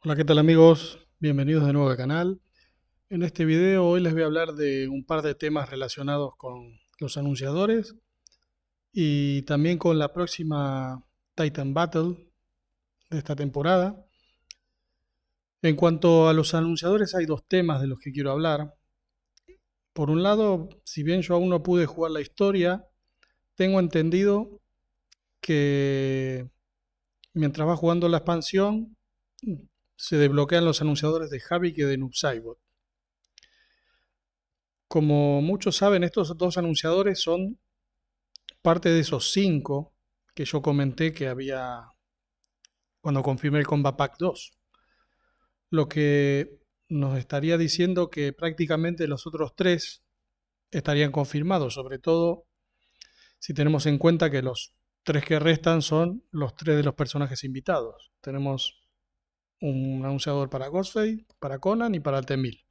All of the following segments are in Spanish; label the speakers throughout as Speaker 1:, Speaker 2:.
Speaker 1: Hola, ¿qué tal amigos? Bienvenidos de nuevo al canal. En este video hoy les voy a hablar de un par de temas relacionados con los anunciadores y también con la próxima Titan Battle de esta temporada. En cuanto a los anunciadores, hay dos temas de los que quiero hablar. Por un lado, si bien yo aún no pude jugar la historia, tengo entendido que mientras va jugando la expansión se desbloquean los anunciadores de Havik y de Noob Saibot. Como muchos saben, estos dos anunciadores son parte de esos cinco que yo comenté que había cuando confirmé el Combat Pack 2. Lo que nos estaría diciendo que prácticamente los otros tres estarían confirmados, sobre todo si tenemos en cuenta que los tres que restan son los tres de los personajes invitados. Tenemos un anunciador para Ghostface, para Conan y para Temil.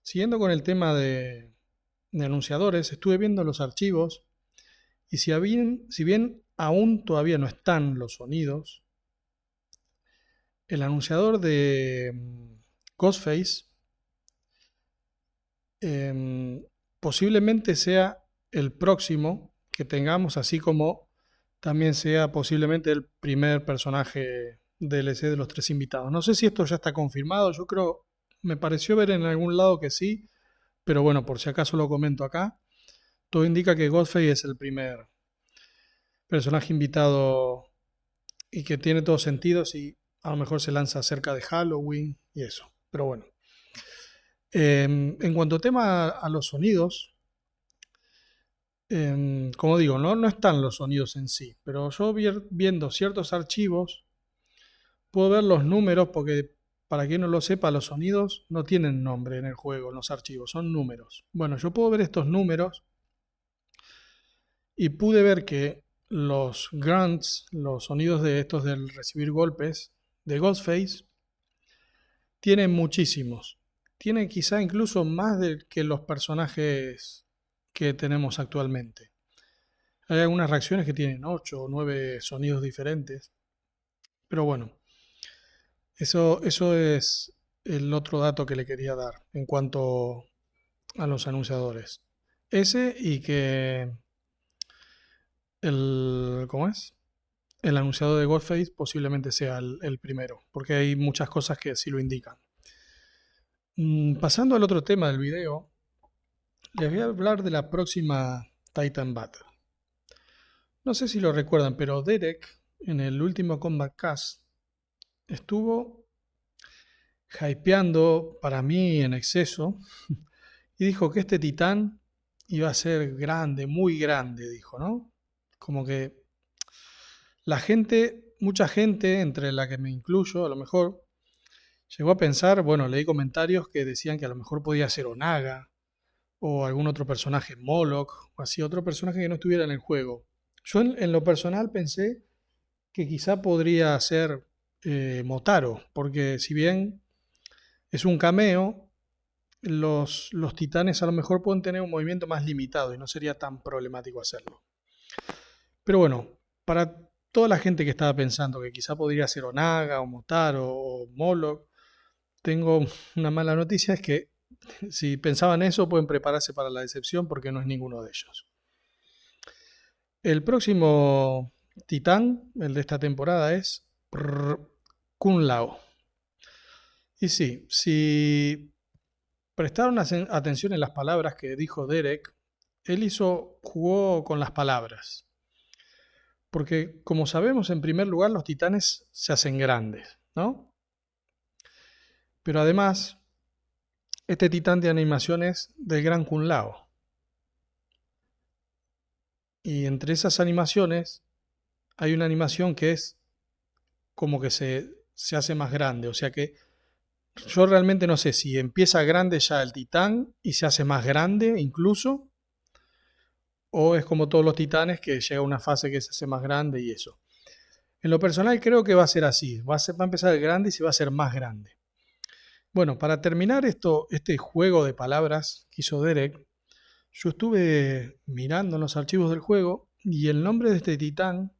Speaker 1: Siguiendo con el tema de anunciadores, estuve viendo los archivos y si bien aún todavía no están los sonidos, el anunciador de Ghostface posiblemente sea el próximo que tengamos, así como también sea posiblemente el primer personaje DLC de los tres invitados. No sé si esto ya está confirmado, yo creo, me pareció ver en algún lado que sí, pero bueno, por si acaso lo comento acá. Todo indica que Ghostface es el primer personaje invitado y que tiene todos sentidos y a lo mejor se lanza cerca de Halloween y eso. Pero bueno. En cuanto a tema a los sonidos, como digo, no están los sonidos en sí, pero yo viendo ciertos archivos puedo ver los números porque para quien no lo sepa, los sonidos no tienen nombre en el juego, en los archivos, son números. Bueno, yo puedo ver estos números y pude ver que los grunts, los sonidos de estos del recibir golpes de Ghostface, tienen muchísimos. Tienen quizá incluso más que los personajes que tenemos actualmente. Hay algunas reacciones que tienen 8 o 9 sonidos diferentes. Pero bueno, eso es el otro dato que le quería dar en cuanto a los anunciadores. Ese y que ¿cómo es? El anunciador de Ghostface posiblemente sea el primero, porque hay muchas cosas que sí lo indican. Pasando al otro tema del video, les voy a hablar de la próxima Titan Battle. No sé si lo recuerdan, pero Derek en el último Combat Cast estuvo hypeando para mí en exceso y dijo que este titán iba a ser grande, muy grande, dijo, ¿no? Como que la gente, mucha gente, entre la que me incluyo a lo mejor, llegó a pensar, bueno, leí comentarios que decían que a lo mejor podía ser Onaga o algún otro personaje, Moloch, o así, otro personaje que no estuviera en el juego. Yo en lo personal pensé que quizá podría ser Motaro, porque si bien es un cameo, los titanes a lo mejor pueden tener un movimiento más limitado y no sería tan problemático hacerlo. Pero bueno, para toda la gente que estaba pensando que quizá podría ser Onaga o Motaro o Moloch, tengo una mala noticia, es que si pensaban eso pueden prepararse para la decepción porque no es ninguno de ellos. El próximo titán, el de esta temporada, es Kun Lao. Y sí, si prestaron atención en las palabras que dijo Derek, él jugó con las palabras. Porque como sabemos, en primer lugar, los titanes se hacen grandes, ¿no? Pero además, este titán de animación es del Gran Kun Lao. Y entre esas animaciones hay una animación que es como que se hace más grande. O sea que yo realmente no sé si empieza grande ya el titán y se hace más grande incluso, o es como todos los titanes que llega a una fase que se hace más grande y eso. En lo personal creo que va a ser así. Va a empezar grande y se va a hacer más grande. Bueno, para terminar este juego de palabras que hizo Derek, yo estuve mirando en los archivos del juego y el nombre de este titán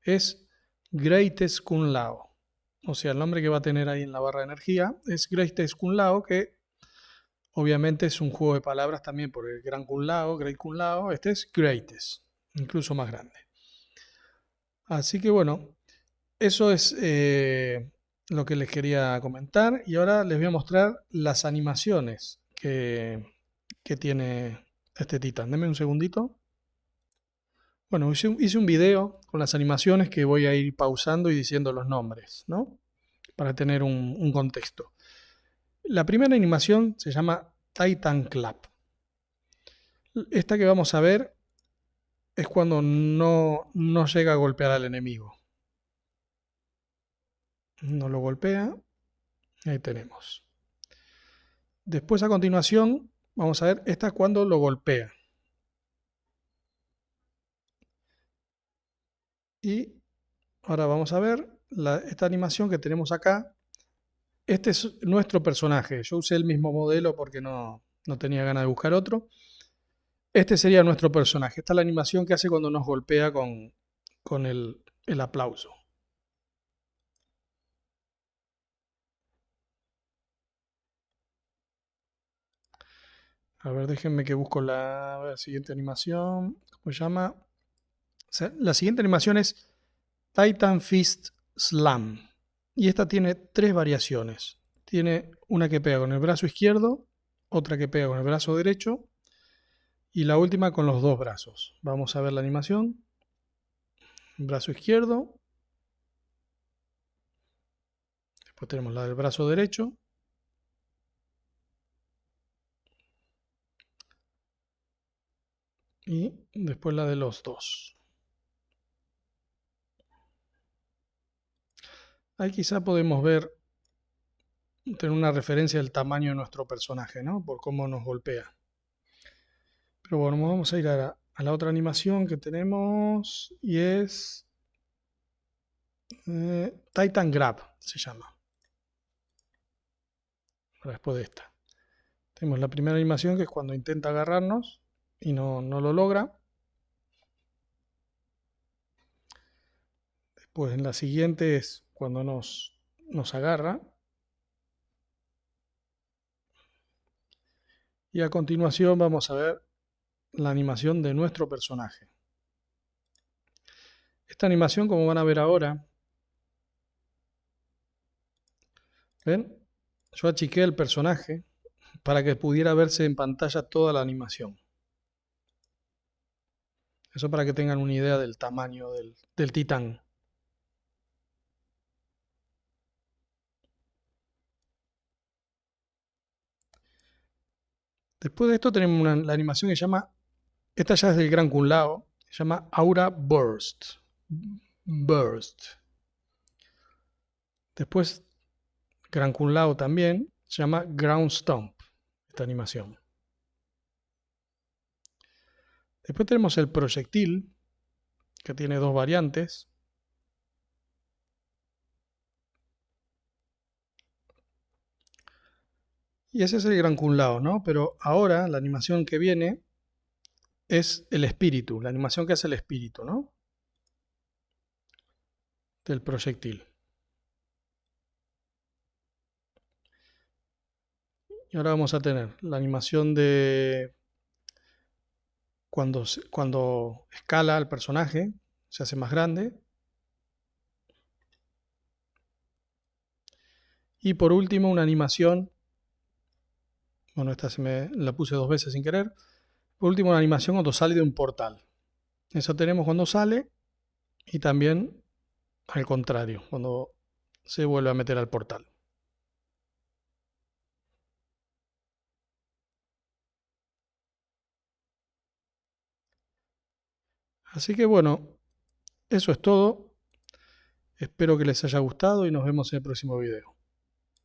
Speaker 1: es Greatest Kun Lao. o sea, el nombre que va a tener ahí en la barra de energía, es Greatest Kun Lao, que obviamente es un juego de palabras también por el Gran Kun Lao, Great Kun Lao. Este es Greatest, incluso más grande. Así que bueno, eso es lo que les quería comentar. Y ahora les voy a mostrar las animaciones que tiene este titán. Denme un segundito. Bueno, hice un video con las animaciones que voy a ir pausando y diciendo los nombres, ¿no? Para tener un contexto. La primera animación se llama Titan Clap. Esta que vamos a ver es cuando no llega a golpear al enemigo. No lo golpea. Ahí tenemos. Después a continuación vamos a ver esta cuando lo golpea. Y ahora vamos a ver esta animación que tenemos acá. Este es nuestro personaje. Yo usé el mismo modelo porque no tenía ganas de buscar otro. Este sería nuestro personaje. Esta es la animación que hace cuando nos golpea con el aplauso. A ver, déjenme que busco la siguiente animación. ¿Cómo se llama? O sea, la siguiente animación es Titan Fist Slam. Y esta tiene tres variaciones. Tiene una que pega con el brazo izquierdo, otra que pega con el brazo derecho y la última con los dos brazos. Vamos a ver la animación. Brazo izquierdo. Después tenemos la del brazo derecho. Y después la de los dos. Ahí quizá podemos ver, tener una referencia del tamaño de nuestro personaje, ¿no? Por cómo nos golpea. Pero bueno, vamos a ir a la otra animación que tenemos y es Titan Grab, se llama. Ahora después de esta. Tenemos la primera animación que es cuando intenta agarrarnos y no lo logra. Después en la siguiente es cuando nos agarra. Y a continuación vamos a ver la animación de nuestro personaje. Esta animación, como van a ver ahora, ¿ven? Yo achiqué el personaje para que pudiera verse en pantalla toda la animación. Eso para que tengan una idea del tamaño del titán. Después de esto tenemos la animación que se llama, esta ya es del Gran Kun Lao, se llama Aura Burst. Burst. Después, Gran Kun Lao también, se llama Ground Stomp, esta animación. Después tenemos el proyectil, que tiene dos variantes. Y ese es el Gran Kun Lao, ¿no? Pero ahora la animación que viene es el espíritu, la animación que hace el espíritu, ¿no? Del proyectil. Y ahora vamos a tener la animación de cuando escala el personaje, se hace más grande. Y por último una animación, bueno, esta la puse dos veces sin querer. Por último una animación cuando sale de un portal. Eso tenemos cuando sale y también al contrario, cuando se vuelve a meter al portal. Así que bueno, eso es todo. Espero que les haya gustado y nos vemos en el próximo video.